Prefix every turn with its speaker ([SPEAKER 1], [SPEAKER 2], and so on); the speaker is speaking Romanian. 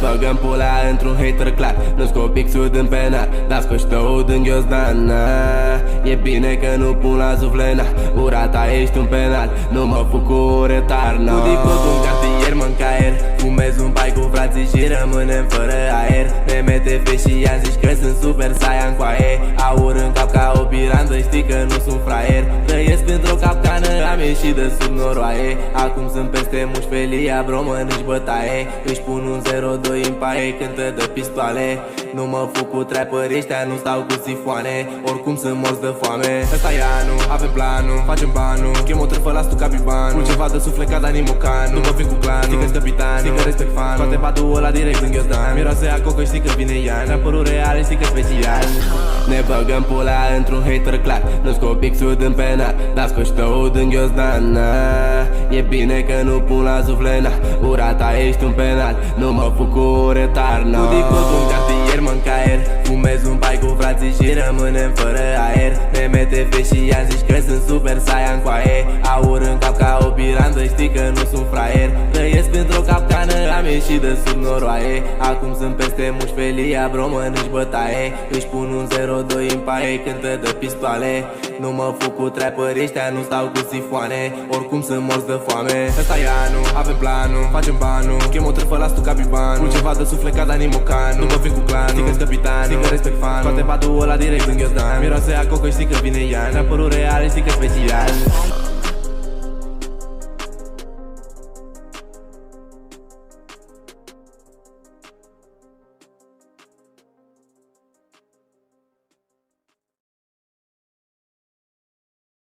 [SPEAKER 1] băgăm pula într-un hater clar. Nu scop pixul din penal, dar scoși tău din ghiozdana. E bine că nu pun la suflena, urata ești un penal, nu mă fug cu un retar. Cu dicot un cartier mâncaier, fumez un pai cu frații și rămânem fără aer. Ne mete fe și i-am zici că sunt super saiyan cu aie. Aur în cap ca o pirandă, știi că nu sunt fraier. Trăiesc într-o capcană, am ieșit de sub noroaie. Acum sunt peste mușfelia, bro, mănânci bătaie. Își pun un 0-2 în paie, cântă de pistoale. Nu mă fug cu trapări, ăștia nu stau cu sifoane. Oricum sunt morți de foame. Ăsta e anul, avem planul, facem banul. Chem o trâfă la stuca bibanul. Cu ceva de suflet ca Dani Mocanu. După vin cu clanul, știi că-s capitanul, știi că respect fanul. Toate batul ăla direct în ghiozdan. Miroase a cocă, știi că vine Ian. Rapărul real, știi că special. Ne băgăm pula într-un hater clar. Nu scop pixul din penal, dar scoși tău din ghiozdana. E bine că nu pun la suflena, urata ești un penal, nu mă fug cu un retar. Cu dicot un cartier mâncaier, fumez un pai cu frații și rămânem fără aer. Ne mete fe și i-am zici că sunt super saiyan cu aie. Aur în cap ca o pirandă, știi că nu sunt fraier. Trăiesc într-o capcană, am ieșit de sub noroaie. Acum sunt peste mușfelia, bro, mănânci bătaie. Își pun un 0-2 în paie, cântă de pistoale. Nu mă fug cu trapări, ăștia nu stau cu sifoane. Oricum sunt morți de foame. Ăsta e anul, avem planul, facem banul. Chem o trâfă la stuca bibanul. Cu ceva de suflet ca Dani Mocanu. După vin cu clanul, știi că-s capitanul, știi că respect fanul. Toate batul ăla direct în ghiozdan. Miroase a cocă, știi că vine Ian. Rapărul real, știi că special.